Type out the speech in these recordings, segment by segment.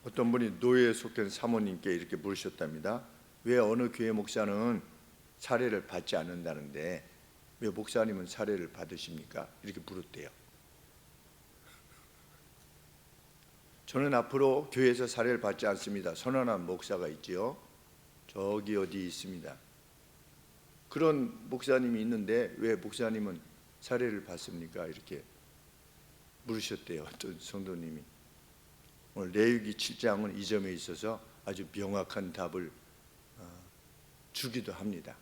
어떤 분이 노예에 속된 사모님께 이렇게 물으셨답니다. 왜 어느 교회 목사는 사례를 받지 않는다는데 왜 목사님은 사례를 받으십니까? 이렇게 물었대요. 저는 앞으로 교회에서 사례를 받지 않습니다. 선언한 목사가 있지요. 저기 어디 있습니다. 그런 목사님이 있는데 왜 목사님은 사례를 받습니까? 이렇게 물으셨대요. 어떤 성도님이. 오늘 레위기 7장은 이 점에 있어서 아주 명확한 답을 주기도 합니다.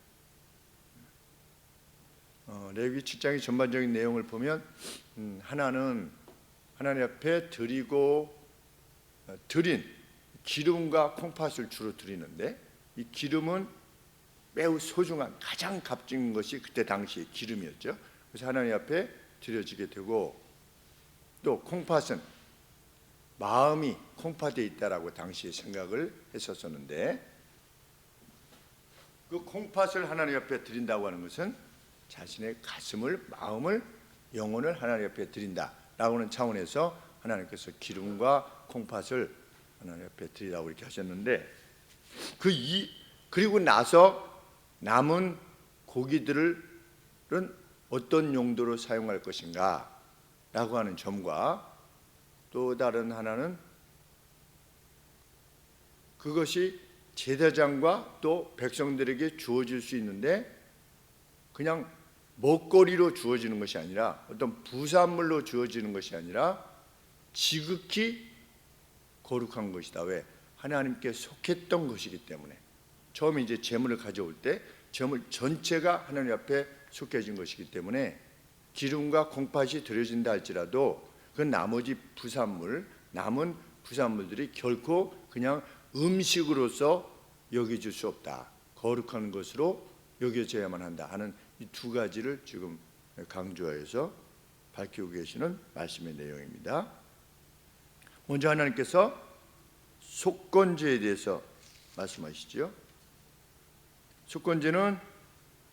레위기 7장의 전반적인 내용을 보면 하나는 하나님 앞에 드린 기름과 콩팥을 주로 드리는데, 이 기름은 매우 소중한 가장 값진 것이 그때 당시의 기름이었죠. 그래서 하나님 앞에 드려지게 되고, 또 콩팥은 마음이 콩팥에 있다라고 당시에 생각을 했었었는데, 그 콩팥을 하나님 앞에 드린다고 하는 것은 자신의 가슴을, 마음을, 영혼을 하나님 앞에 드린다라고 하는 차원에서 하나님께서 기름과 콩팥을 하나님 앞에 드리라고 이렇게 하셨는데, 그리고 나서 남은 고기들은 어떤 용도로 사용할 것인가 라고 하는 점과, 또 다른 하나는 그것이 제사장과 또 백성들에게 주어질 수 있는데 그냥 먹거리로 주어지는 것이 아니라, 어떤 부산물로 주어지는 것이 아니라 지극히 거룩한 것이다. 왜? 하나님께 속했던 것이기 때문에. 처음에 이제 제물을 가져올 때 제물 전체가 하나님 앞에 속해진 것이기 때문에 기름과 콩팥이 드려진다 할지라도 그 나머지 부산물, 남은 부산물들이 결코 그냥 음식으로서 여겨질 수 없다. 거룩한 것으로 여겨져야만 한다 하는 이 두 가지를 지금 강조하여서 밝히고 계시는 말씀의 내용입니다. 먼저 하나님께서 속건제에 대해서 말씀하시죠. 속건제는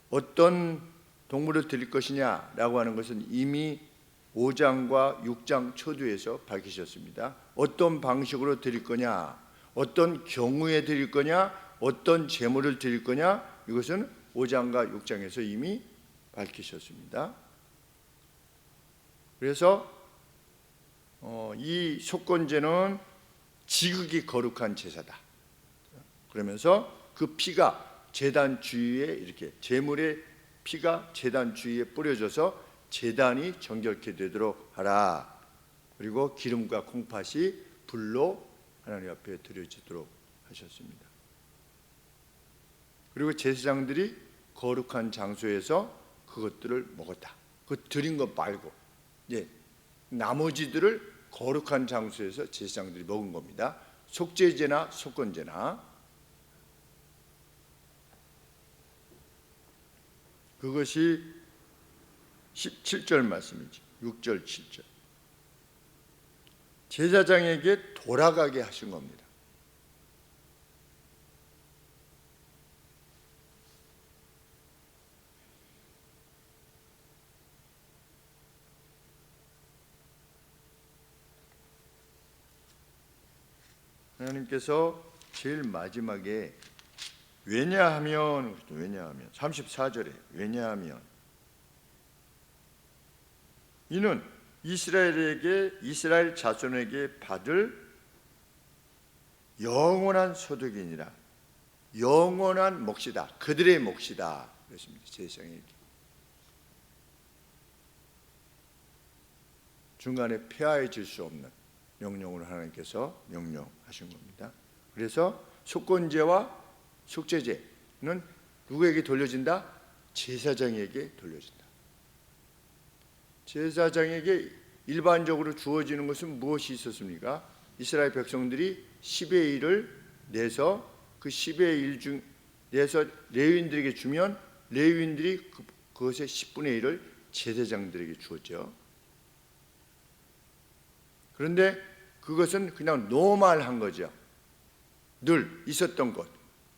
어떤 동물을 드릴 것이냐라고 하는 것은 이미 5장과 6장 초두에서 밝히셨습니다. 어떤 방식으로 드릴 거냐, 어떤 경우에 드릴 거냐, 어떤 제물을 드릴 거냐, 이것은 5장과 6장에서 이미 밝히셨습니다. 그래서 이 속건제는 지극히 거룩한 제사다. 그러면서 그 피가 제단 주위에, 이렇게 제물의 피가 제단 주위에 뿌려져서 제단이 정결케 되도록 하라. 그리고 기름과 콩팥이 불로 하나님 앞에 드려지도록 하셨습니다. 그리고 제사장들이 거룩한 장소에서 그것들을 먹었다. 그 드린 것 말고 나머지들을 거룩한 장소에서 제사장들이 먹은 겁니다. 속죄제나 속건제나. 그것이 17절 말씀이지. 6절 7절. 제사장에게 돌아가게 하신 겁니다. 하나님께서 제일 마지막에 왜냐하면 34절에 왜냐하면 이는 이스라엘 자손에게 받을 영원한 소득이니라. 영원한 몫이다. 그들의 몫이다. 그렇습니다. 제사장에게 중간에 폐하해질 수 없는 명령으로 하나님께서 명령하신 겁니다. 그래서 속건제와 속죄제는 누구에게 돌려진다? 제사장에게 돌려진다. 제사장에게 일반적으로 주어지는 것은 무엇이 있었습니까? 이스라엘 백성들이 10의 1을 내서 그 10의 1 중에서 레위인들에게 주면 레위인들이 그것의 10분의 1을 제사장들에게 주었죠. 그런데 그것은 그냥 노멀한 거죠. 늘 있었던 것.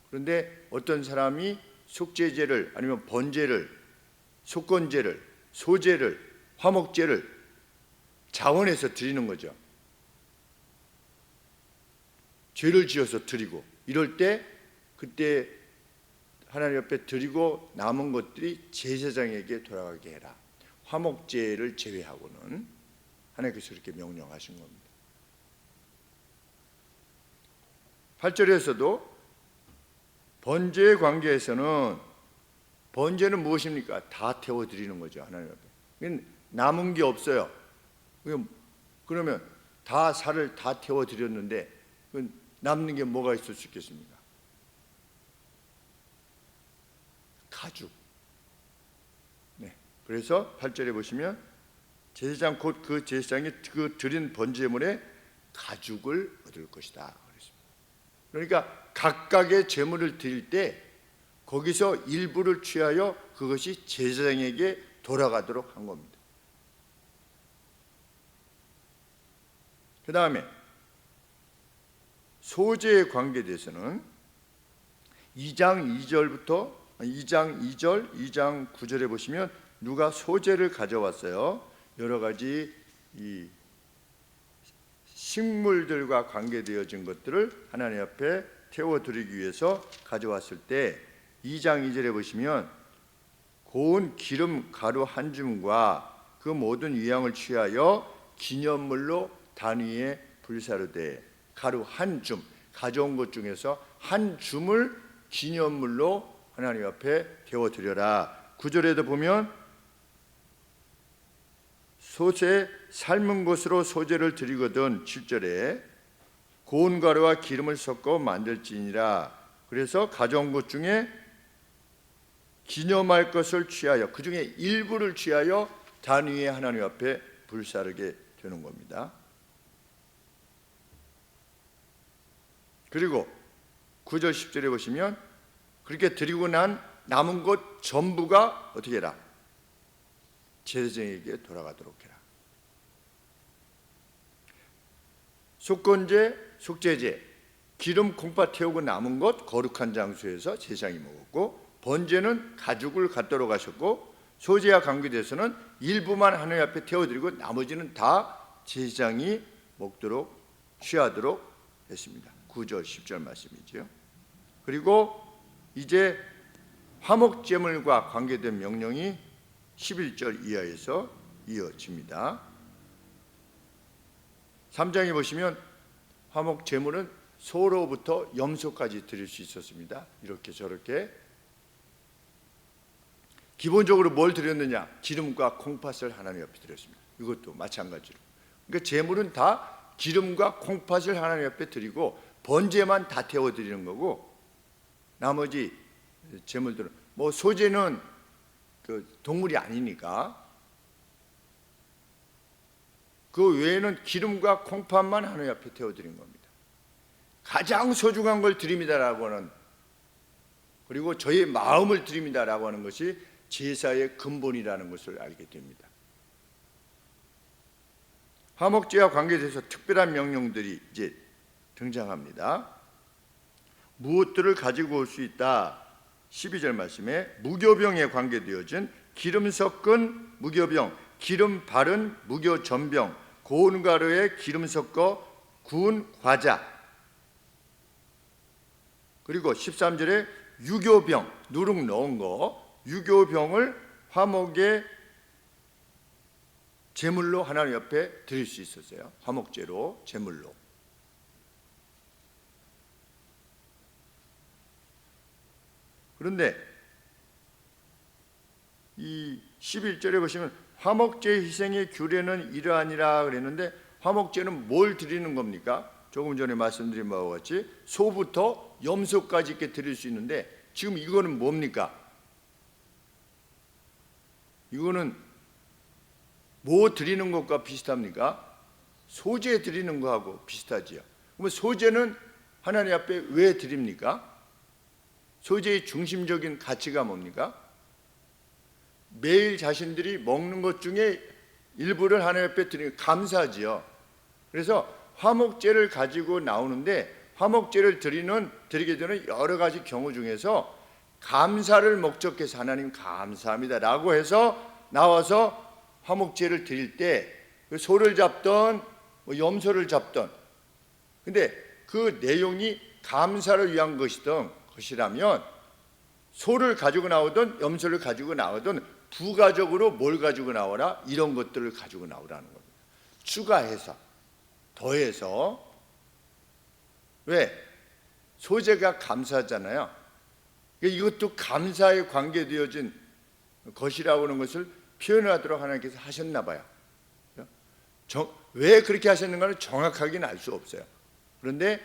그런데 어떤 사람이 속죄제를 아니면 번제를, 속건제를, 소제를, 화목제를 자원해서 드리는 거죠. 죄를 지어서 드리고 이럴 때 그때 하나님 앞에 드리고 남은 것들이 제사장에게 돌아가게 해라. 화목제를 제외하고는 하나님께서 그렇게 명령하신 겁니다. 8절에서도 번제의 관계에서는 번제는 무엇입니까? 다 태워드리는 거죠. 하나님 앞에 남은 게 없어요. 그러면 다 살을 다 태워드렸는데 남는 게 뭐가 있을 수 있겠습니까? 가죽. 네. 그래서 8절에 보시면 제사장 곧 그 제사장이 그 드린 번제물에 가죽을 얻을 것이다. 그러니까 각각의 제물을 드릴 때 거기서 일부를 취하여 그것이 제사장에게 돌아가도록 한 겁니다. 그 다음에 소제에 관계돼서는 2장 2절, 2장 9절에 보시면 누가 소제를 가져왔어요. 여러 가지 이 식물들과 관계되어진 것들을 하나님 앞에 태워드리기 위해서 가져왔을 때 2장 2절에 보시면 고운 기름 가루 한 줌과 그 모든 위향을 취하여 기념물로 단 위에 불사르되 가루 한 줌, 가져온 것 중에서 한 줌을 기념물로 하나님 앞에 태워드려라. 9절에도 보면 소재 삶은 것으로 소재를 드리거든 7절에 고운 가루와 기름을 섞어 만들지니라. 그래서 가져온 것 중에 기념할 것을 취하여 그 중에 일부를 취하여 단 위에 하나님 앞에 불사르게 되는 겁니다. 그리고 9절 10절에 보시면 그렇게 드리고 난 남은 것 전부가 어떻게 해라? 제사장에게 돌아가도록 해라. 속건제, 속죄제, 기름 콩팥 태우고 남은 것 거룩한 장소에서 제사장이 먹었고 번제는 가죽을 갖도록 하셨고 소제와 관계돼서는 일부만 하나님 앞에 태워드리고 나머지는 다 제사장이 먹도록 취하도록 했습니다. 9절 10절 말씀이죠. 그리고 이제 화목제물과 관계된 명령이 11절 이하에서 이어집니다. 3장에 보시면 화목제물은 소로부터 염소까지 드릴 수 있었습니다. 이렇게 저렇게. 기본적으로 뭘 드렸느냐? 기름과 콩팥을 하나님 앞에 드렸습니다. 이것도 마찬가지로. 그러니까 제물은 다 기름과 콩팥을 하나님 앞에 드리고 번제만 다 태워드리는 거고 나머지 제물들은 뭐 소제는 그 동물이 아니니까 그 외에는 기름과 콩팥만 하나님 앞에 태워드린 겁니다. 가장 소중한 걸 드립니다라고 하는, 그리고 저의 마음을 드립니다라고 하는 것이 제사의 근본이라는 것을 알게 됩니다. 화목제와 관계돼서 특별한 명령들이 이제 등장합니다. 무엇들을 가지고 올 수 있다. 12절 말씀에 무교병에 관계되어진 기름 섞은 무교병, 기름 바른 무교전병, 고운 가루에 기름 섞어 구운 과자, 그리고 13절에 유교병, 누룩 넣은 거, 유교병을 화목의 제물로 하나님 옆에 드릴 수 있었어요. 화목제로, 제물로. 그런데 이 11절에 보시면 화목제 희생의 규례는 이러하니라 그랬는데 화목제는 뭘 드리는 겁니까? 조금 전에 말씀드린 바와 같이 소부터 염소까지 이렇게 드릴 수 있는데 지금 이거는 뭡니까? 이거는 뭐 드리는 것과 비슷합니까? 소제 드리는 거하고 비슷하지요. 그러면 소제는 하나님 앞에 왜 드립니까? 소제의 중심적인 가치가 뭡니까? 매일 자신들이 먹는 것 중에 일부를 하나님 앞에 드리는 감사지요. 그래서 화목제를 가지고 나오는데 화목제를 드리게 되는 여러 가지 경우 중에서 감사를 목적해서 하나님 감사합니다라고 해서 나와서 화목제를 드릴 때 소를 잡던 염소를 잡던, 근데 그 내용이 감사를 위한 것이라면 소를 가지고 나오든 염소를 가지고 나오든 부가적으로 뭘 가지고 나오라? 이런 것들을 가지고 나오라는 겁니다. 추가해서, 더해서. 왜? 소재가 감사잖아요. 이것도 감사에 관계되어진 것이라고 하는 것을 표현하도록 하나님께서 하셨나 봐요. 왜 그렇게 하셨는가는 정확하게는 알 수 없어요. 그런데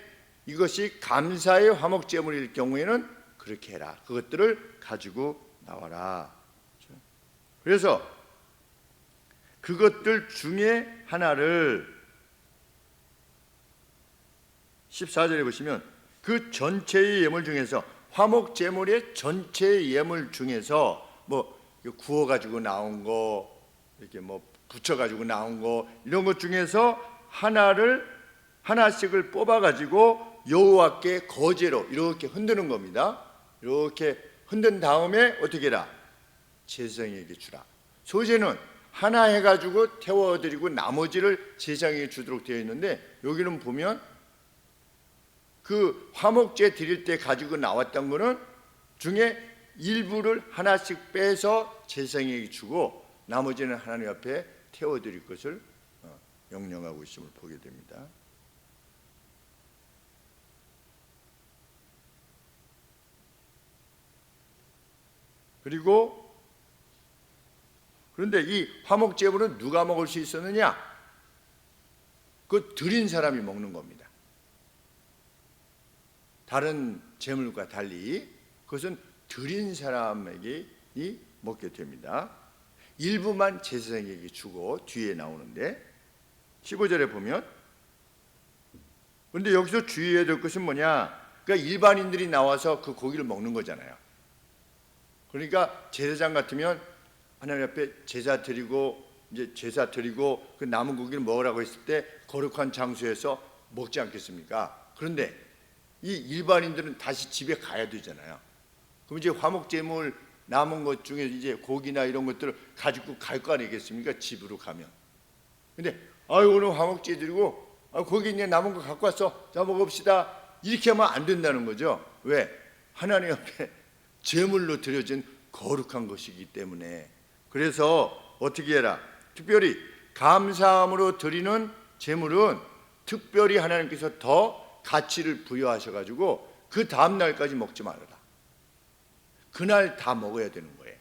이것이 감사의 화목제물일 경우에는 그렇게 해라. 그것들을 가지고 나와라. 그래서 그것들 중에 하나를 14절에 보시면 그 전체의 예물 중에서, 화목제물의 전체의 예물 중에서 뭐 구워 가지고 나온 거, 이렇게 뭐 붙여 가지고 나온 거, 이런 것 중에서 하나씩을 뽑아 가지고 여호와께 거제로 이렇게 흔드는 겁니다. 이렇게 흔든 다음에 어떻게 해라? 제사장에게 주라. 소재는 하나 해가지고 태워드리고 나머지를 제사장에게 주도록 되어 있는데, 여기는 보면 그 화목제 드릴 때 가지고 나왔던 거는 중에 일부를 하나씩 빼서 제사장에게 주고 나머지는 하나님 앞에 태워드릴 것을 명령하고 있음을 보게 됩니다. 그런데 이 화목제물은 누가 먹을 수 있었느냐? 그 드린 사람이 먹는 겁니다. 다른 제물과 달리 그것은 드린 사람에게 먹게 됩니다. 일부만 제사장에게 주고 뒤에 나오는데 15절에 보면, 그런데 여기서 주의해야 될 것은 뭐냐? 그러니까 일반인들이 나와서 그 고기를 먹는 거잖아요. 그러니까 제사장 같으면 하나님 앞에 제사 드리고 그 남은 고기를 먹으라고 했을 때 거룩한 장소에서 먹지 않겠습니까? 그런데 이 일반인들은 다시 집에 가야 되잖아요. 그럼 이제 화목제물 남은 것 중에 이제 고기나 이런 것들을 가지고 갈 거 아니겠습니까? 집으로 가면. 근데 오늘 화목제 드리고 고기 이제 남은 거 갖고 왔어, 자 먹읍시다, 이렇게 하면 안 된다는 거죠. 왜? 하나님 앞에 제물로 드려진 거룩한 것이기 때문에. 그래서 어떻게 해라? 특별히 감사함으로 드리는 제물은 특별히 하나님께서 더 가치를 부여하셔가지고 그 다음 날까지 먹지 말아라. 그날 다 먹어야 되는 거예요.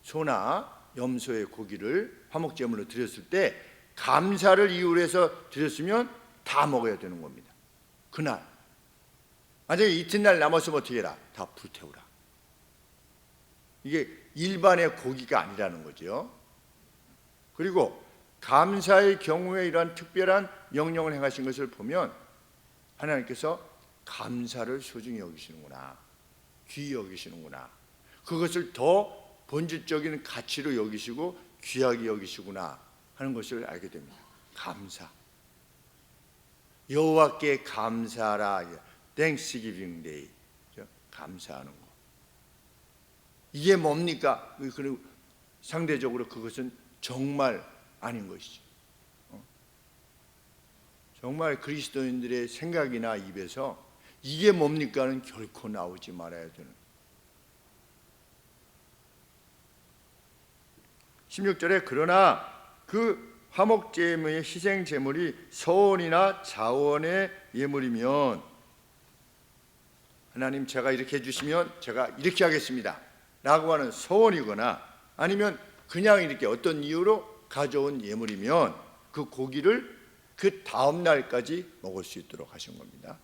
소나 염소의 고기를 화목제물로 드렸을 때 감사를 이유로 해서 드렸으면 다 먹어야 되는 겁니다. 그날. 만약에 이튿날 남았으면 어떻게 해라? 다 불태우라. 이게 일반의 고기가 아니라는 거죠. 그리고 감사의 경우에 이러한 특별한 명령을 행하신 것을 보면 하나님께서 감사를 소중히 여기시는구나, 귀히 여기시는구나, 그것을 더 본질적인 가치로 여기시고 귀하게 여기시구나 하는 것을 알게 됩니다. 감사. 여호와께 감사라. Thanksgiving Day. 감사하는 것. 이게 뭡니까? 그리고 상대적으로 그것은 정말 아닌 것이죠. 정말 그리스도인들의 생각이나 입에서 이게 뭡니까는 결코 나오지 말아야 되는. 16절에 그러나 그 화목제물의 희생제물이 서원이나 자원의 예물이면, 하나님 제가 이렇게 해주시면 제가 이렇게 하겠습니다 라고 하는 서원이거나 아니면 그냥 이렇게 어떤 이유로 가져온 예물이면 그 고기를 그 다음 날까지 먹을 수 있도록 하신 겁니다.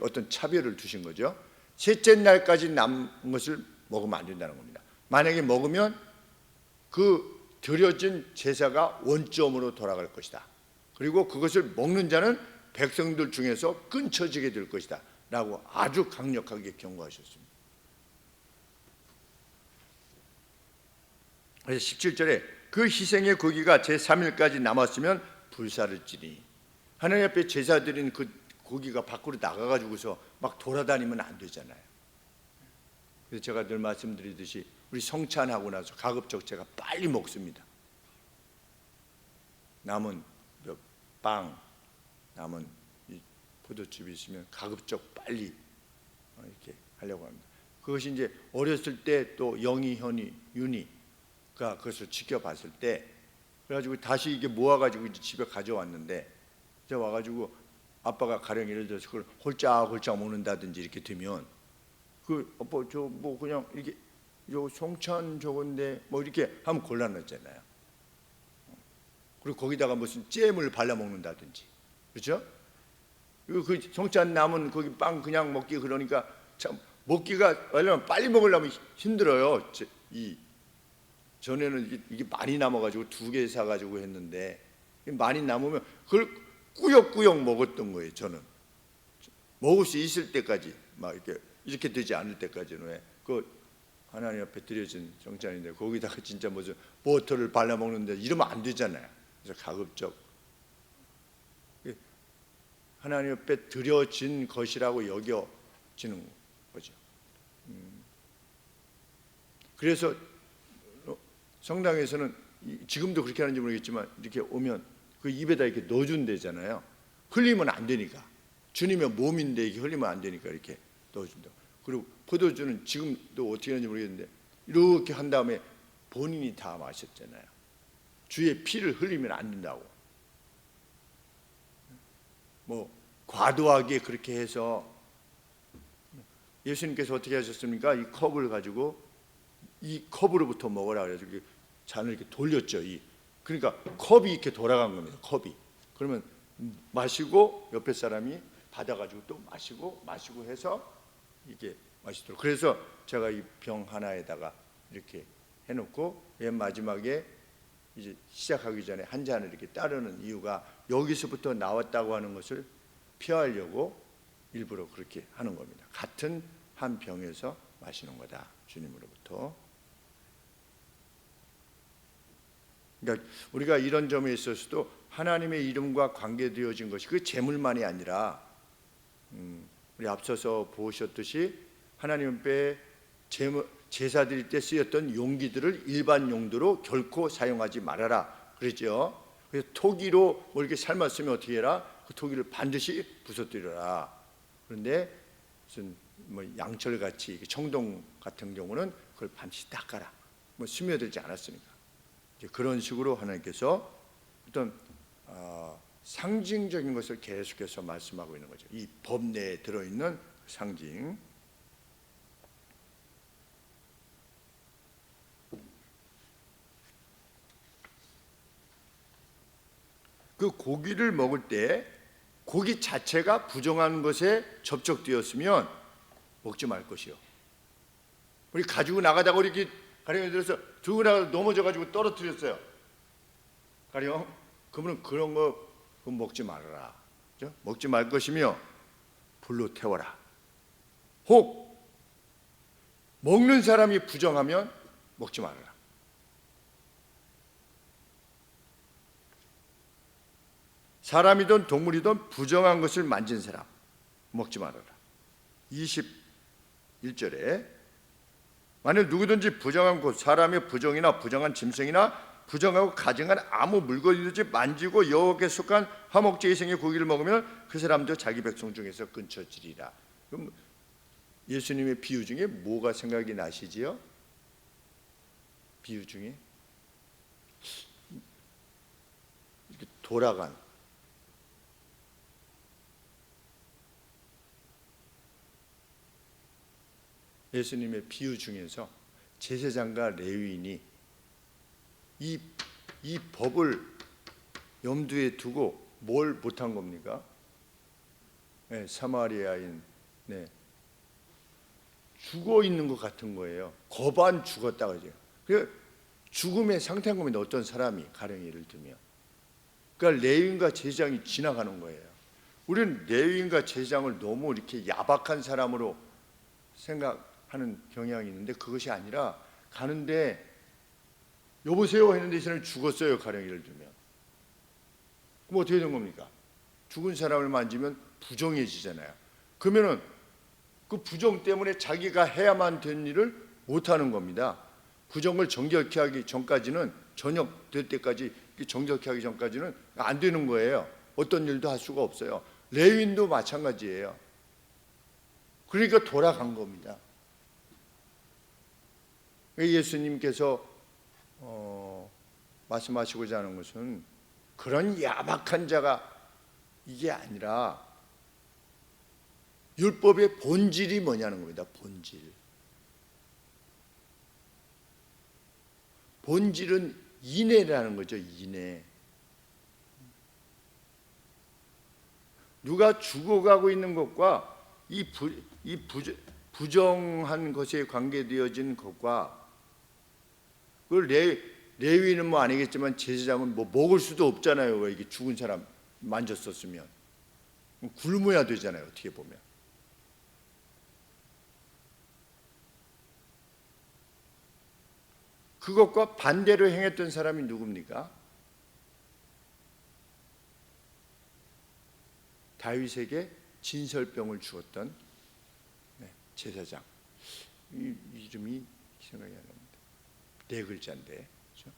어떤 차별을 두신 거죠. 셋째 날까지 남은 것을 먹으면 안 된다는 겁니다. 만약에 먹으면 그 드려진 제사가 원점으로 돌아갈 것이다. 그리고 그것을 먹는 자는 백성들 중에서 끊쳐지게 될 것이다 라고 아주 강력하게 경고하셨습니다. 그래서 17절에 그 희생의 고기가 제3일까지 남았으면 불사를 지니, 하나님 앞에 제사 드린 그 고기가 밖으로 나가가지고서 막 돌아다니면 안 되잖아요. 그래서 제가 늘 말씀드리듯이 우리 성찬하고 나서 가급적 제가 빨리 먹습니다. 남은 빵, 남은 포도즙이 있으면 가급적 빨리 이렇게 하려고 합니다. 그것이 이제 어렸을 때 또 영희, 현희, 윤희가 그것을 지켜봤을 때 그래가지고 다시 이게 모아가지고 이제 집에 가져왔는데 이제 와가지고 아빠가 가령 예를 들어서 그걸 홀짝홀짝 먹는다든지 이렇게 되면 그 아빠 저 뭐 그냥 이렇게 요 송천 저건데 뭐 이렇게 하면 곤란하잖아요. 그리고 거기다가 무슨 잼을 발라 먹는다든지 그렇죠? 그 송천 남은 거기 빵 그냥 먹기 그러니까 참 먹기가 왜냐면 빨리 먹으려면 힘들어요. 전에는 이게 많이 남아가지고 2개 사가지고 했는데 많이 남으면 그걸 꾸역꾸역 먹었던 거예요. 저는 먹을 수 있을 때까지 막 이렇게 되지 않을 때까지는 왜 그 하나님 앞에 드려진 정찬인데 거기다가 진짜 무슨 버터를 발라 먹는데 이러면 안 되잖아요. 그래서 가급적 하나님 앞에 드려진 것이라고 여겨지는 거죠. 그래서 성당에서는 지금도 그렇게 하는지 모르겠지만 이렇게 오면 그 입에다 이렇게 넣어준대잖아요. 흘리면 안 되니까. 주님의 몸인데 이게 흘리면 안 되니까 이렇게 넣어준다. 그리고 포도주는 지금도 어떻게 하는지 모르겠는데 이렇게 한 다음에 본인이 다 마셨잖아요. 주의 피를 흘리면 안 된다고. 뭐 과도하게 그렇게 해서 예수님께서 어떻게 하셨습니까? 이 컵을 가지고 이 컵으로부터 먹으라 그래서 잔을 이렇게 돌렸죠. 그러니까 컵이 이렇게 돌아간 겁니다. 컵이. 그러면 마시고 옆에 사람이 받아가지고 또 마시고 해서 이게 마시도록. 그래서 제가 이 병 하나에다가 이렇게 해놓고 맨 마지막에 이제 시작하기 전에 한 잔을 이렇게 따르는 이유가 여기서부터 나왔다고 하는 것을 피하려고 일부러 그렇게 하는 겁니다. 같은 한 병에서 마시는 거다. 주님으로부터. 그러니까 우리가 이런 점에 있어서도 하나님의 이름과 관계되어진 것이 그 재물만이 아니라 우리 앞서서 보셨듯이 하나님 앞에 제사 드릴 때 쓰였던 용기들을 일반 용도로 결코 사용하지 말아라 그랬죠. 그래서 토기로 뭐 이렇게 삶았으면 어떻게 해라? 그 토기를 반드시 부숴뜨려라. 그런데 무슨 뭐 양철같이 청동 같은 경우는 그걸 반드시 닦아라. 뭐 스며들지 않았으니까. 이제 그런 식으로 하나님께서 어떤 상징적인 것을 계속해서 말씀하고 있는 거죠. 이 법 내에 들어있는 상징. 그 고기를 먹을 때 고기 자체가 부정한 것에 접촉되었으면 먹지 말 것이요. 우리 가지고 나가다가 이렇게 가령 들어서 들고 나가서 넘어져가지고 떨어뜨렸어요. 가령 그러면 그런 거 그건 먹지 말아라. 그렇죠? 먹지 말 것이며 불로 태워라. 혹 먹는 사람이 부정하면 먹지 말아라. 사람이든 동물이든 부정한 것을 만진 사람 먹지 말아라. 21절에 만일 누구든지 부정한 것 사람의 부정이나 부정한 짐승이나 부정하고 가증한 아무 물건이든지 만지고 여호와께 속한 화목제 이생의 고기를 먹으면 그 사람도 자기 백성 중에서 끊쳐지리라. 그럼 예수님의 비유 중에 뭐가 생각이 나시지요? 비유 중에 이렇게 돌아간 예수님의 비유 중에서 제사장과 레위인이 이 법을 염두에 두고 뭘 못한 겁니까? 네, 사마리아인 죽어 있는 것 같은 거예요. 거반 죽었다 그러죠. 그 죽음의 상태인 겁니다. 어떤 사람이 가령 예를 들면, 그러니까 레위인과 제사장이 지나가는 거예요. 우리는 레위인과 제사장을 너무 이렇게 야박한 사람으로 생각하는 경향이 있는데 그것이 아니라 가는데 여보세요 했는데 이 사람이 죽었어요. 가령 예를 들면 그럼 어떻게 된 겁니까? 죽은 사람을 만지면 부정해지잖아요. 그러면은 그 부정 때문에 자기가 해야만 된 일을 못하는 겁니다. 부정을 정결케 하기 전까지는 저녁 될 때까지 정결케 하기 전까지는 안 되는 거예요. 어떤 일도 할 수가 없어요. 레위인도 마찬가지예요. 그러니까 돌아간 겁니다. 예수님께서 말씀하시고자 하는 것은 그런 야박한 자가 이게 아니라 율법의 본질이 뭐냐는 겁니다. 본질은 인애라는 거죠. 인애. 누가 죽어가고 있는 것과 이 부정한 것에 관계되어진 것과, 그걸 레위는 뭐 아니겠지만 제사장은 뭐 먹을 수도 없잖아요. 이게 죽은 사람 만졌었으면 굶어야 되잖아요. 어떻게 보면. 그것과 반대로 행했던 사람이 누굽니까? 다윗에게 진설병을 주었던 제사장. 이름이 생각이 안 납니다. 네 글자인데, 그렇죠?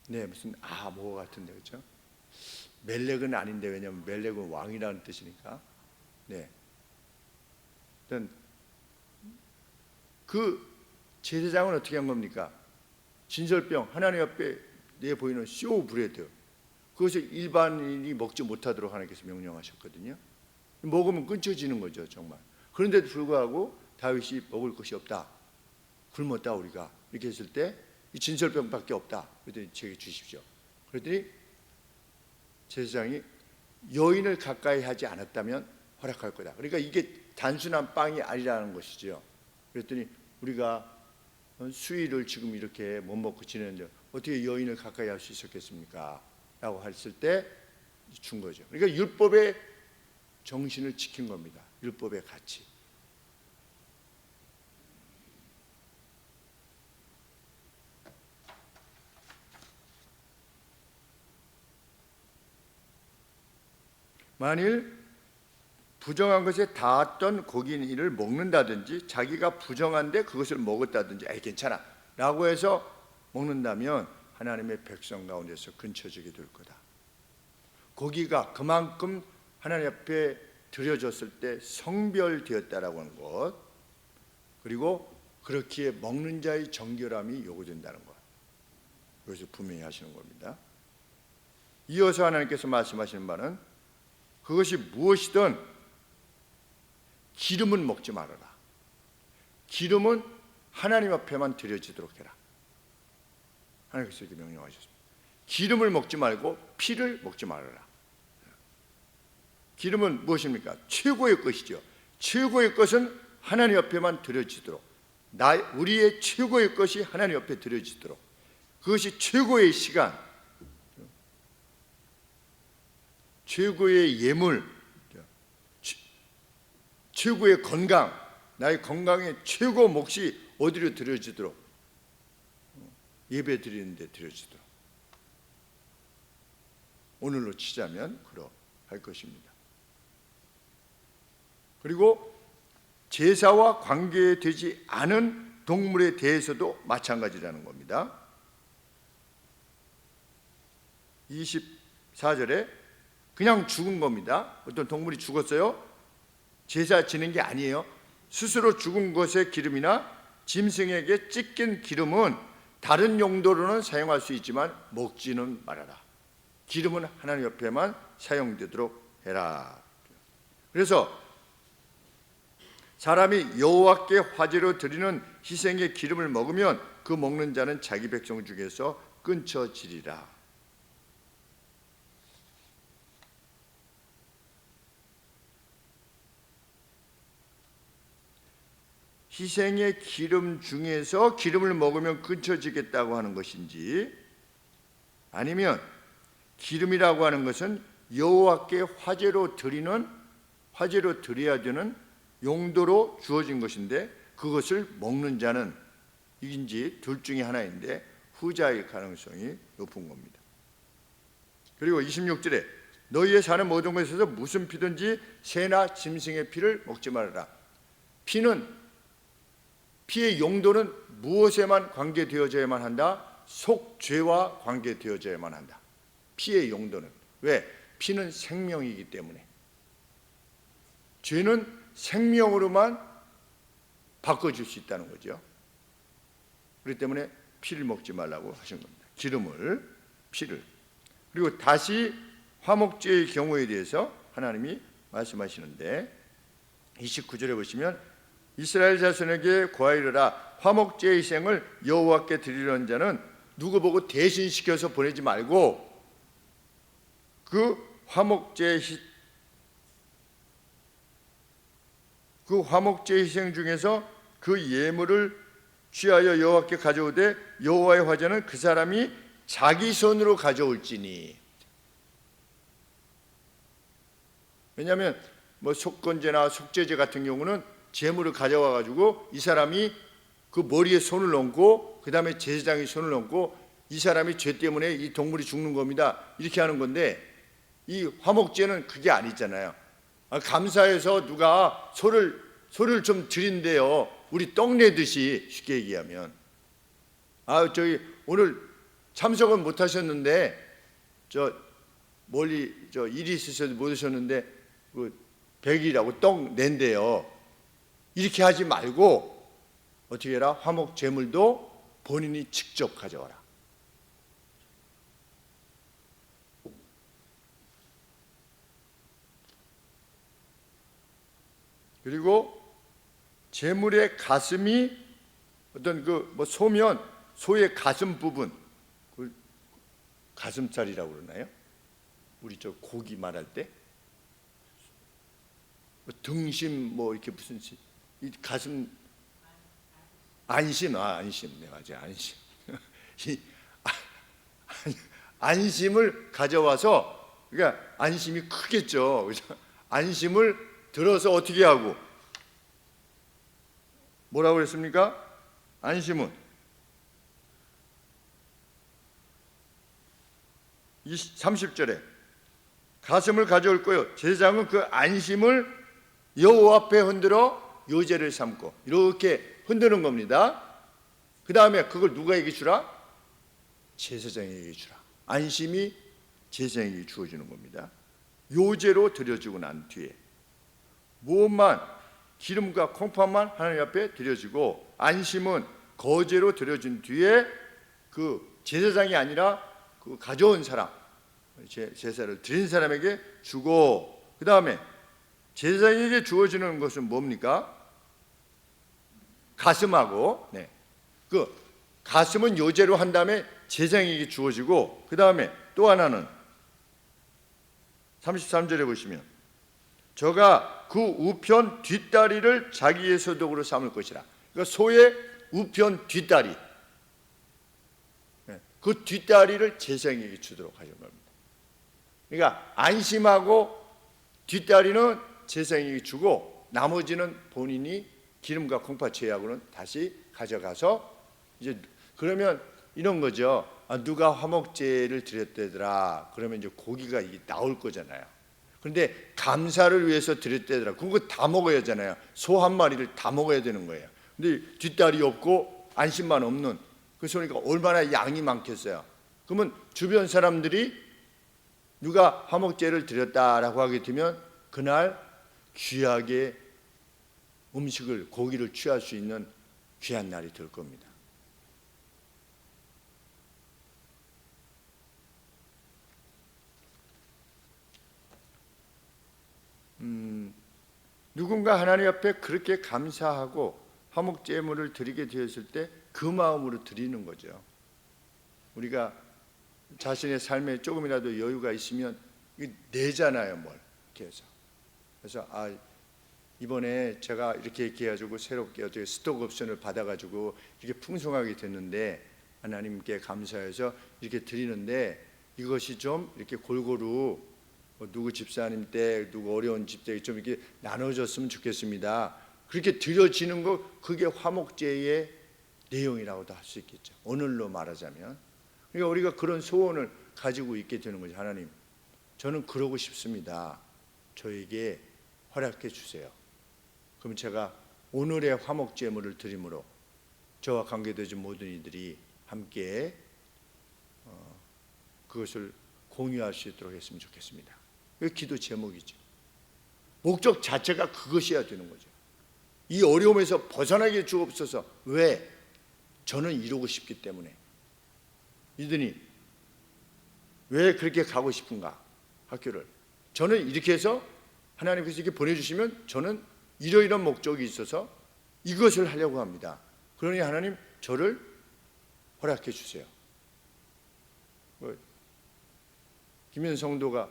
네, 무슨 뭐 같은데, 그렇죠? 멜렉은 아닌데, 왜냐하면 멜렉은 왕이라는 뜻이니까. 네. 일단 그 제사장은 어떻게 한 겁니까? 진설병, 하나님 앞에 내 보이는 쇼 브레드, 그것을 일반인이 먹지 못하도록 하나님께서 명령하셨거든요. 먹으면 끊쳐지는 거죠, 정말. 그런데도 불구하고 다윗이 먹을 것이 없다, 굶었다 우리가, 이렇게 했을 때 이 진설병밖에 없다. 그랬더니 제게 주십시오. 그랬더니 제사장이 여인을 가까이 하지 않았다면 허락할 거다. 그러니까 이게 단순한 빵이 아니라는 것이죠. 그랬더니 우리가 수일을 지금 이렇게 못 먹고 지내는데 어떻게 여인을 가까이 할 수 있었겠습니까? 라고 했을 때 준 거죠. 그러니까 율법의 정신을 지킨 겁니다. 율법의 가치. 만일 부정한 것에 닿았던 고기를 먹는다든지, 자기가 부정한데 그것을 먹었다든지 괜찮아 라고 해서 먹는다면 하나님의 백성 가운데서 근처지게 될 거다. 고기가 그만큼 하나님 앞에 드려졌을 때 성별되었다라고 하는 것, 그리고 그렇기에 먹는 자의 정결함이 요구된다는 것, 이것을 분명히 하시는 겁니다. 이어서 하나님께서 말씀하시는 바는 그것이 무엇이든 기름은 먹지 말아라. 기름은 하나님 앞에만 드려지도록 해라. 하나님께서 이렇게 명령하셨습니다. 기름을 먹지 말고 피를 먹지 말아라. 기름은 무엇입니까? 최고의 것이죠. 최고의 것은 하나님 앞에만 드려지도록, 우리의 최고의 것이 하나님 앞에 드려지도록, 그것이 최고의 시간, 최고의 예물, 최고의 건강, 나의 건강의 최고 몫이 어디로 드려지도록? 예배 드리는 데 드려지도록. 오늘로 치자면 그러할 것입니다. 그리고 제사와 관계되지 않은 동물에 대해서도 마찬가지라는 겁니다. 24절에 그냥 죽은 겁니다. 어떤 동물이 죽었어요. 제사 지는 게 아니에요. 스스로 죽은 것의 기름이나 짐승에게 찢긴 기름은 다른 용도로는 사용할 수 있지만 먹지는 말아라. 기름은 하나님 옆에만 사용되도록 해라. 그래서 사람이 여호와께 화제로 드리는 희생의 기름을 먹으면 그 먹는 자는 자기 백성 중에서 끊쳐지리라. 희생의 기름 중에서 기름을 먹으면 끊쳐지겠다고 하는 것인지, 아니면 기름이라고 하는 것은 여호와께 화제로 드려야 되는 용도로 주어진 것인데 그것을 먹는 자는 인지, 둘 중에 하나인데 후자일 가능성이 높은 겁니다. 그리고 26절에 너희의 사는 모든 것에서 무슨 피든지 새나 짐승의 피를 먹지 말아라. 피의 용도는 무엇에만 관계되어져야만 한다? 속죄와 관계되어져야만 한다. 피의 용도는. 왜? 피는 생명이기 때문에, 죄는 생명으로만 바꿔줄 수 있다는 거죠. 그렇기 때문에 피를 먹지 말라고 하신 겁니다. 기름을, 피를. 그리고 다시 화목제의 경우에 대해서 하나님이 말씀하시는데 29절에 보시면 이스라엘 자손에게 고하이르라 화목제의 희생을 여호와께 드리려는 자는 누구 보고 대신시켜서 보내지 말고 그 화목제 희생 중에서 그 예물을 취하여 여호와께 가져오되 여호와의 화제는 그 사람이 자기 손으로 가져올지니. 왜냐하면 뭐 속건제나 속죄제 같은 경우는 제물을 가져와 가지고 이 사람이 그 머리에 손을 얹고 그 다음에 제사장이 손을 얹고 이 사람이 죄 때문에 이 동물이 죽는 겁니다 이렇게 하는 건데, 이 화목제는 그게 아니잖아요. 감사해서 누가 소를 좀 드린대요. 우리 떡 내듯이, 쉽게 얘기하면 저기 오늘 참석은 못 하셨는데 멀리 일이 있으셔서 못 오셨는데 그 100일이라고 떡 낸대요. 이렇게 하지 말고 어떻게 해라? 화목 제물도 본인이 직접 가져와라. 그리고 제물의 가슴이 어떤 소면, 소의 가슴 부분, 그 가슴살이라고 그러나요? 우리 고기 말할 때 등심 이렇게 무슨 이 가슴 안심, 네 맞아요, 안심. 이 안심을 가져와서, 그러니까 안심이 크겠죠. 안심을 들어서 어떻게 하고 뭐라고 그랬습니까? 안심은 30절에 가슴을 가져올 거요. 제사장은 그 안심을 여호와 앞에 흔들어 요제를 삼고, 이렇게 흔드는 겁니다. 그 다음에 그걸 누가에게 주라? 제사장에게 주라. 안심이 제사장에게 주어지는 겁니다. 요제로 드려지고 난 뒤에 무엇만, 기름과 콩팥만 하나님 앞에 드려지고, 안심은 거제로 드려진 뒤에 그 제사장이 아니라 그 가져온 사람, 제사를 드린 사람에게 주고, 그 다음에 제사장에게 주어지는 것은 뭡니까? 가슴하고, 그 가슴은 요제로 한 다음에 제사장에게 주어지고, 그 다음에 또 하나는 33절에 보시면 저가 그 우편 뒷다리를 자기의 소득으로 삼을 것이라. 그러니까 소의 우편 뒷다리, 그 뒷다리를 제사장에게 주도록 하신 겁니다. 그러니까 안심하고 뒷다리는 제사장에게 주고 나머지는 본인이 기름과 콩팥 제하고는 다시 가져가서, 이제 그러면 이런 거죠. 누가 화목제를 드렸대더라. 그러면 이제 고기가 이게 나올 거잖아요. 그런데 감사를 위해서 드렸대더라. 그거 다 먹어야 하잖아요. 소 한 마리를 다 먹어야 되는 거예요. 근데 뒷다리 없고 안심만 없는, 그 소리가 얼마나 양이 많겠어요. 그러면 주변 사람들이 누가 화목제를 드렸다라고 하게 되면 그날 귀하게 음식을, 고기를 취할 수 있는 귀한 날이 될 겁니다. 누군가 하나님 앞에 그렇게 감사하고 화목제물을 드리게 되었을 때 그 마음으로 드리는 거죠. 우리가 자신의 삶에 조금이라도 여유가 있으면 내잖아요, 뭘 이렇게 해서. 그래서 이번에 제가 이렇게 해가지고 새롭게 어떻게 스톡 옵션을 받아가지고 이렇게 풍성하게 됐는데 하나님께 감사해서 이렇게 드리는데 이것이 좀 이렇게 골고루 누구 집사님 때, 누구 어려운 집 때 좀 이렇게 나눠졌으면 좋겠습니다. 그렇게 드려지는 거, 그게 화목제의 내용이라고도 할 수 있겠죠. 오늘로 말하자면. 그러니까 우리가 그런 소원을 가지고 있게 되는 거죠. 하나님, 저는 그러고 싶습니다. 저에게 허락해 주세요. 그럼 제가 오늘의 화목제물을 드림으로 저와 관계되어진 모든 이들이 함께 그것을 공유할 수 있도록 했으면 좋겠습니다. 그 기도 제목이죠. 목적 자체가 그것이어야 되는 거죠. 이 어려움에서 벗어나게 주옵소서. 왜? 저는 이루고 싶기 때문에. 이들이 왜 그렇게 가고 싶은가? 학교를. 저는 이렇게 해서 하나님께서 이렇게 보내주시면 저는 이러이러한 목적이 있어서 이것을 하려고 합니다. 그러니 하나님 저를 허락해 주세요. 김현 성도가,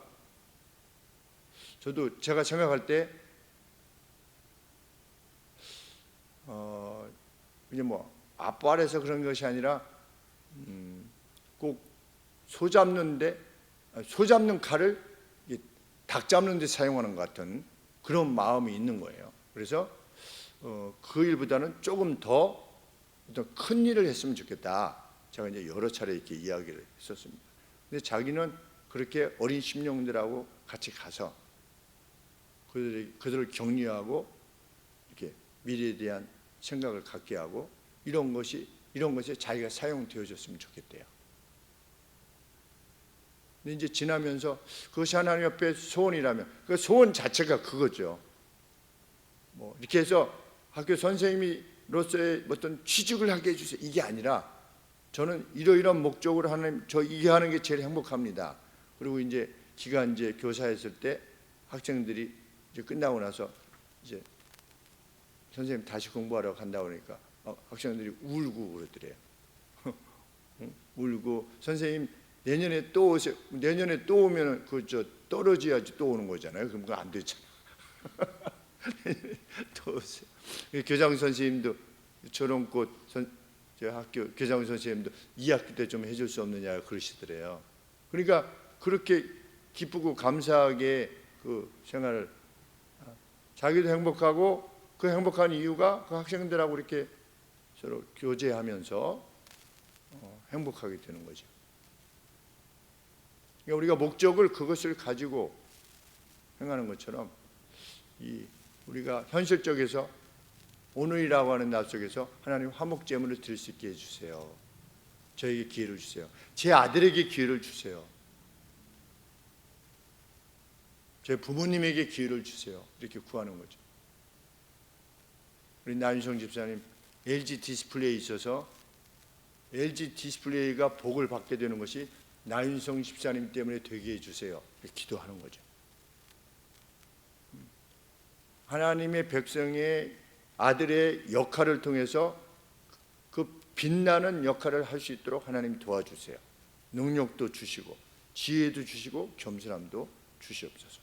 저도 제가 생각할 때 그냥 뭐 앞발에서 그런 것이 아니라 꼭 소 잡는 칼을 닭 잡는 데 사용하는 것 같은 그런 마음이 있는 거예요. 그래서 그 일보다는 조금 더 큰 일을 했으면 좋겠다. 제가 이제 여러 차례 이렇게 이야기를 했었습니다. 근데 자기는 그렇게 어린 심령들하고 같이 가서 그들을 격려하고 이렇게 미래에 대한 생각을 갖게 하고 이런 것에 자기가 사용되어졌으면 좋겠대요. 근데 이제 지나면서 그것이 하나님 앞에 소원이라면 그 소원 자체가 그거죠. 뭐 이렇게 해서 학교 선생님으로서의 어떤 취직을 하게 해주세요. 이게 아니라 저는 이러이러한 목적으로 하나님 저 이게 하는 게 제일 행복합니다. 그리고 이제 기간 이제 교사했을 때 학생들이 이제 끝나고 나서 이제 선생님 다시 공부하러 간다고 그러니까 학생들이 울고 그러더래요. 울고 선생님 내년에 또 오세요. 내년에 또 오면 그 저 떨어져야지 또 오는 거잖아요. 그럼 그거 안 되잖아. 또 오세요. 교장 선생님도 저런 저 학교 교장 선생님도 2학기 때 좀 해줄 수 없느냐 그러시더래요. 그러니까 그렇게 기쁘고 감사하게 그 생활을 자기도 행복하고 그 행복한 이유가 그 학생들하고 이렇게 서로 교제하면서 행복하게 되는 거죠. 그러니까 우리가 목적을 그것을 가지고 행하는 것처럼 우리가 현실적에서 오늘이라고 하는 날 속에서 하나님 화목제물을 드릴 수 있게 해주세요. 저에게 기회를 주세요. 제 아들에게 기회를 주세요. 제 부모님에게 기회를 주세요. 이렇게 구하는 거죠. 우리 나윤성 집사님 LG 디스플레이에 있어서 LG 디스플레이가 복을 받게 되는 것이 나윤성 집사님 때문에 되게 해주세요. 이렇게 기도하는 거죠. 하나님의 백성의 아들의 역할을 통해서 그 빛나는 역할을 할 수 있도록 하나님 도와주세요. 능력도 주시고 지혜도 주시고 겸손함도 주시옵소서.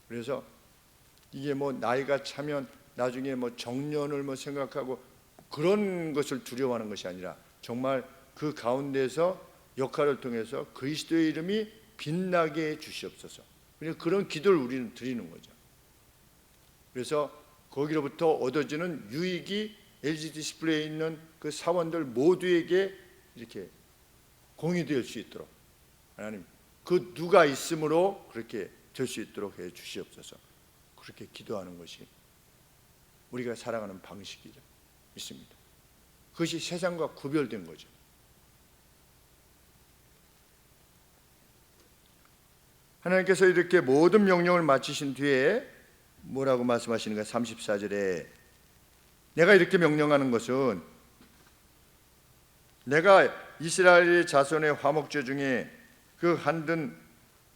그래서 이게 뭐 나이가 차면 나중에 뭐 정년을 뭐 생각하고 그런 것을 두려워하는 것이 아니라 정말 그 가운데서 역할을 통해서 그리스도의 이름이 빛나게 해 주시옵소서. 그런 기도를 우리는 드리는 거죠. 그래서 거기로부터 얻어지는 유익이 LG 디스플레이에 있는 그 사원들 모두에게 이렇게 공유될 수 있도록 하나님 그 누가 있으므로 그렇게 될 수 있도록 해 주시옵소서. 그렇게 기도하는 것이 우리가 살아가는 방식이죠. 있습니다. 그것이 세상과 구별된 거죠. 하나님께서 이렇게 모든 명령을 마치신 뒤에 뭐라고 말씀하시는가? 34절에 내가 이렇게 명령하는 것은 내가 이스라엘 자손의 화목제 중에 그 한든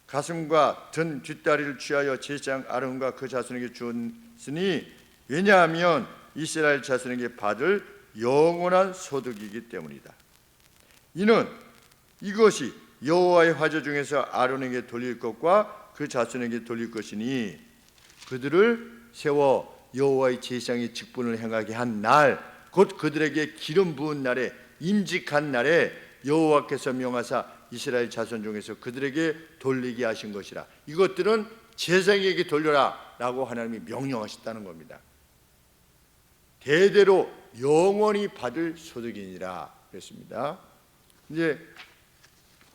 가슴과 든 뒷다리를 취하여 제사장 아론과 그 자손에게 주었으니 왜냐하면 이스라엘 자손에게 받을 영원한 소득이기 때문이다. 이는 이것이 여호와의 화제 중에서 아론에게 돌릴 것과 그 자손에게 돌릴 것이니 그들을 세워 여호와의 제사장의 직분을 행하게 한 날, 곧 그들에게 기름 부은 날에 임직한 날에 여호와께서 명하사 이스라엘 자손 중에서 그들에게 돌리게 하신 것이라. 이것들은 제사장에게 돌려라 라고 하나님이 명령하셨다는 겁니다. 대대로 영원히 받을 소득이니라 그랬습니다. 이제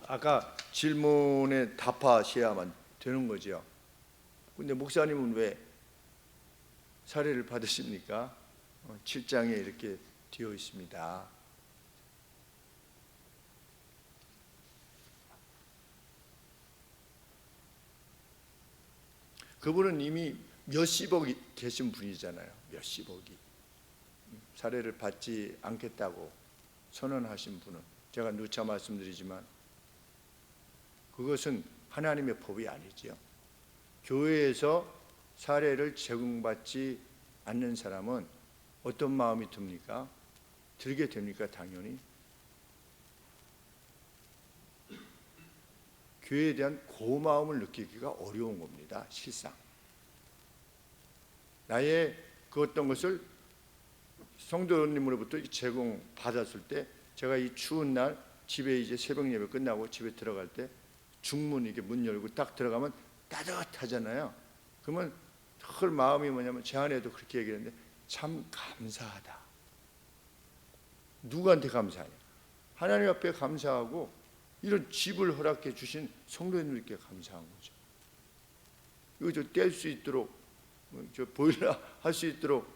아까 질문에 답하셔야만 되는 거죠. 근데 목사님은 왜 사례를 받으십니까? 7장에 이렇게 되어 있습니다. 그분은 이미 몇십억이 계신 분이잖아요. 몇십억이. 사례를 받지 않겠다고 선언하신 분은, 제가 누차 말씀드리지만 그것은 하나님의 법이 아니지요. 교회에서 사례를 제공받지 않는 사람은 어떤 마음이 듭니까? 들게 됩니까? 당연히 교회에 대한 고마움을 느끼기가 어려운 겁니다. 실상 나의 그 어떤 것을 성도님으로부터 제공받았을 때, 제가 이 추운 날 집에 이제 새벽 예배 끝나고 집에 들어갈 때 중문 이게 문 열고 딱 들어가면 따뜻하잖아요. 그러면 그 마음이 뭐냐면, 제 아내도 그렇게 얘기했는데, 참 감사하다. 누구한테 감사하냐? 하나님 앞에 감사하고 이런 집을 허락해 주신 성도님들께 감사한 거죠. 이거 저 뗄 수 있도록, 저 보일러 할 수 있도록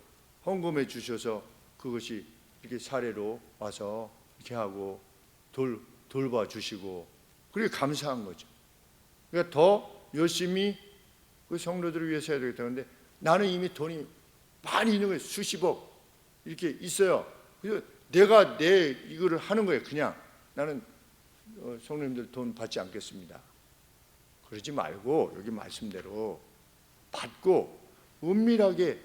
헌금해 주셔서 그것이 이렇게 사례로 와서 이렇게 하고 돌봐 주시고, 그렇게 감사한 거죠. 그러니까 더 열심히 그 성도들을 위해서 해야 되겠다. 그런데 나는 이미 돈이 많이 있는 거예요. 수십억 이렇게 있어요. 그래서 내가 내 이거를 하는 거예요. 그냥 나는 성도님들 돈 받지 않겠습니다. 그러지 말고 여기 말씀대로 받고 은밀하게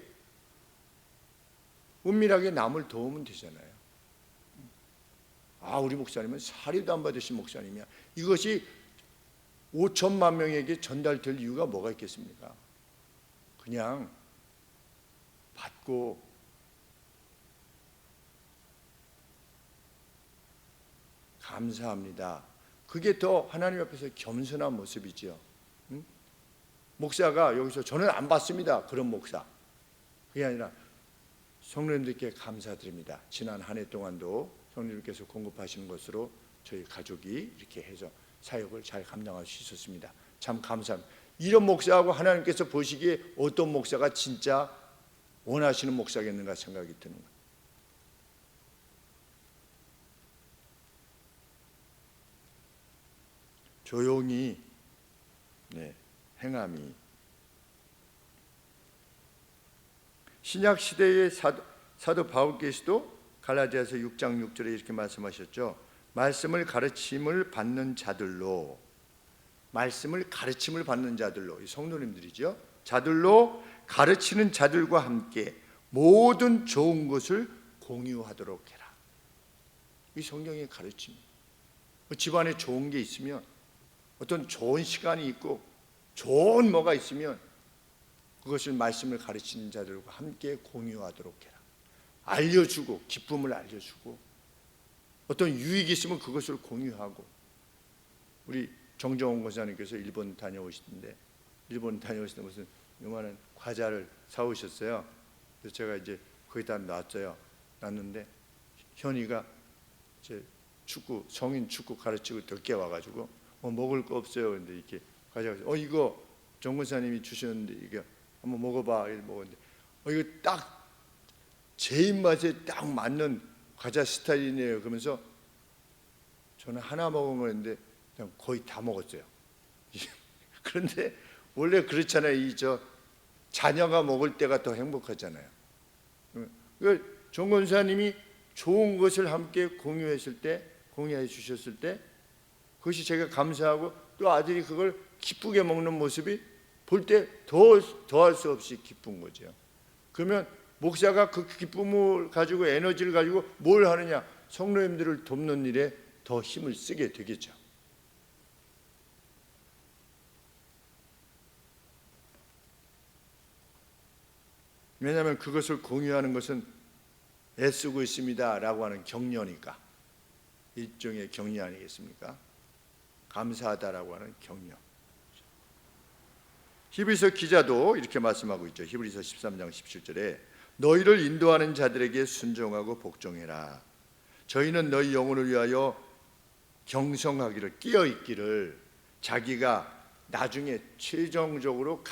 남을 도우면 되잖아요. 아, 우리 목사님은 사례도 안 받으신 목사님이야. 이것이 5천만 명에게 전달될 이유가 뭐가 있겠습니까? 그냥 받고 감사합니다. 그게 더 하나님 앞에서 겸손한 모습이지요. 응? 목사가 여기서 저는 안 받습니다. 그런 목사. 그게 아니라 성도님들께 감사드립니다. 지난 한 해 동안도 성도님께서 공급하시는 것으로 저희 가족이 이렇게 해서 사역을 잘 감당할 수 있었습니다. 참 감사합니다. 이런 목사하고 하나님께서 보시기에 어떤 목사가 진짜 원하시는 목사겠는가 생각이 드는 거예요. 조용히 행함이. 신약 시대의 사도 바울께서도 갈라디아서 6장 6절에 이렇게 말씀하셨죠. 말씀을 가르침을 받는 자들로, 말씀을 가르침을 받는 자들로, 이 성도님들이죠. 자들로 가르치는 자들과 함께 모든 좋은 것을 공유하도록 해라. 이 성경의 가르침. 집안에 좋은 게 있으면, 어떤 좋은 시간이 있고 좋은 뭐가 있으면 그것을 말씀을 가르치는 자들과 함께 공유하도록 해라. 알려주고, 기쁨을 알려주고, 어떤 유익이 있으면 그것을 공유하고. 우리 정정원 권사님께서 일본 다녀오시는데 무슨 요만한 과자를 사오셨어요. 그래서 제가 이제 거기다 놨는데 현이가 이제 성인 축구 가르치고 늦게 와가지고 먹을 거 없어요. 그런데 이렇게 과자가 이거 정 권사님이 주셨는데 이게 한번 먹어봐. 이렇게 먹었는데 이거 딱 제 입맛에 딱 맞는 과자 스타일이네요. 그러면서 저는 하나 먹은 거였는데 그냥 거의 다 먹었어요. 그런데 원래 그렇잖아요. 자녀가 먹을 때가 더 행복하잖아요. 그러니까 정 권사님이 좋은 것을 함께 공유해 주셨을 때 그것이 제가 감사하고, 또 아들이 그걸 기쁘게 먹는 모습이 볼 때 더할 수 없이 기쁜 거죠. 그러면 목사가 그 기쁨을 가지고, 에너지를 가지고 뭘 하느냐? 성도님들을 돕는 일에 더 힘을 쓰게 되겠죠. 왜냐하면 그것을 공유하는 것은 애쓰고 있습니다 라고 하는 격려니까. 일종의 격려 아니겠습니까? 감사하다라고 하는 격려. 히브리서 기자도 이렇게 말씀하고 있죠. 히브리서 13장 17절에 너희를 인도하는 자들에게 순종하고 복종해라. 저희는 너희 영혼을 위하여 경성하기를, 끼어있기를, 자기가 나중에 최종적으로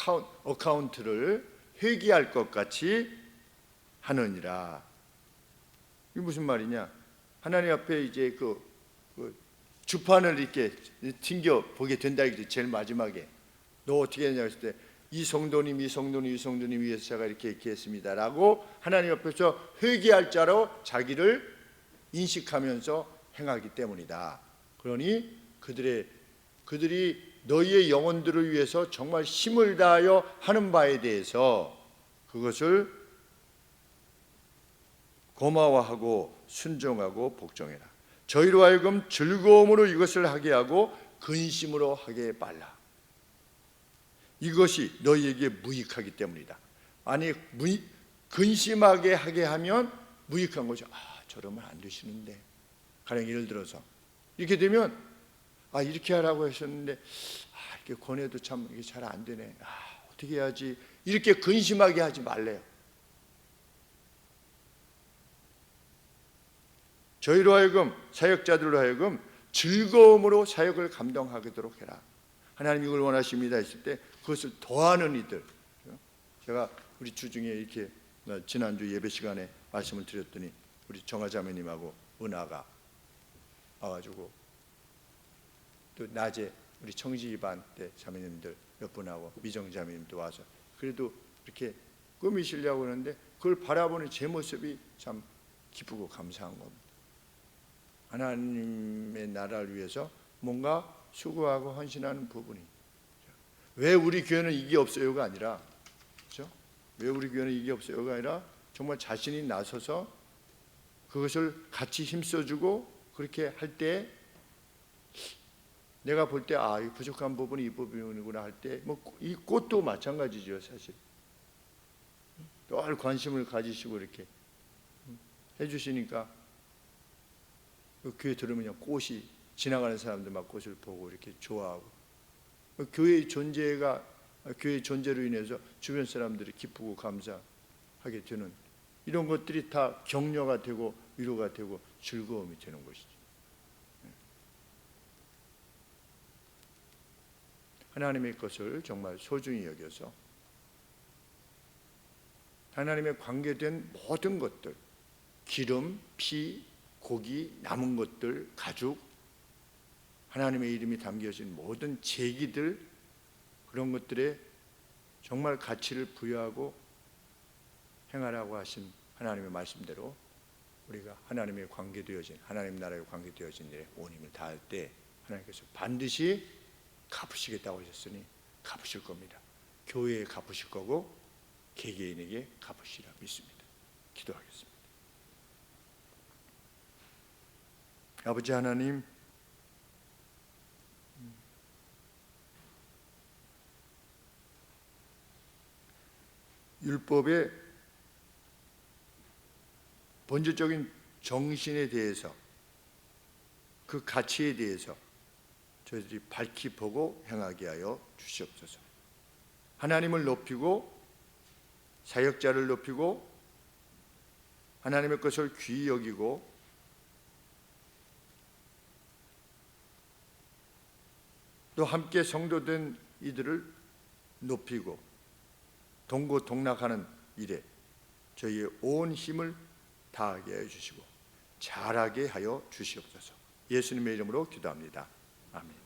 어카운트를 회개할 것 같이 하느니라. 이게 무슨 말이냐? 하나님 앞에 이제 그 주판을 이렇게 튕겨 보게 된다. 이게 제일 마지막에 너 어떻게 했냐 했을 때 이 성도님 위해서 제가 이렇게 했습니다라고 하나님 앞에서 회개할 자로 자기를 인식하면서 행하기 때문이다. 그러니 그들이 너희의 영혼들을 위해서 정말 힘을 다하여 하는 바에 대해서 그것을 고마워하고 순종하고 복종해라. 저희로 하여금 즐거움으로 이것을 하게 하고 근심으로 하게 빨라. 이것이 너희에게 무익하기 때문이다. 아니 근심하게 하게 하면 무익한 거죠. 저러면 안 되시는데, 가령 예를 들어서 이렇게 되면 이렇게 하라고 하셨는데 이렇게 권해도 참 이게 잘 안 되네. 어떻게 해야지? 이렇게 근심하게 하지 말래요. 저희로 하여금, 사역자들로 하여금 즐거움으로 사역을 감당하도록 해라. 하나님 이걸 원하십니다 했을 때 그것을 더하는 이들. 제가 우리 주중에 이렇게 지난주 예배 시간에 말씀을 드렸더니 우리 정화자매님하고 은하가 와가지고, 또 낮에 우리 청지반 때 자매님들 몇 분하고 미정자매님도 와서 그래도 이렇게 꾸미시려고 하는데 그걸 바라보는 제 모습이 참 기쁘고 감사한 겁니다. 하나님의 나라를 위해서 뭔가 수고하고 헌신하는 부분이, 왜 우리 교회는 이게 없어요가 아니라, 그렇죠? 왜 우리 교회는 이게 없어요가 아니라 정말 자신이 나서서 그것을 같이 힘써주고 그렇게 할 때 내가 볼 때 이 부족한 부분이 이 부분이구나 할 때, 이 꽃도 마찬가지죠. 사실 늘 관심을 가지시고 이렇게 해주시니까 교회 들으면 꽃이 지나가는 사람들 막 꽃을 보고 이렇게 좋아하고, 교회의 존재로 인해서 주변 사람들이 기쁘고 감사하게 되는 이런 것들이 다 격려가 되고 위로가 되고 즐거움이 되는 것이죠. 하나님의 것을 정말 소중히 여겨서 하나님의 관계된 모든 것들, 기름, 피, 고기, 남은 것들, 가죽, 하나님의 이름이 담겨진 모든 제기들, 그런 것들에 정말 가치를 부여하고 행하라고 하신 하나님의 말씀대로 우리가 하나님의 관계되어진, 하나님 나라에 관계되어진 일에 온 힘을 다할 때 하나님께서 반드시 갚으시겠다고 하셨으니 갚으실 겁니다. 교회에 갚으실 거고 개개인에게 갚으시리라 믿습니다. 기도하겠습니다. 아버지 하나님, 율법의 본질적인 정신에 대해서, 그 가치에 대해서 저희들이 밝히 보고 행하게 하여 주시옵소서. 하나님을 높이고 사역자를 높이고 하나님의 것을 귀히 여기고 또 함께 성도된 이들을 높이고 동고동락하는 일에 저희의 온 힘을 다하게 해 주시고 잘하게 하여 주시옵소서. 예수님의 이름으로 기도합니다. 아멘.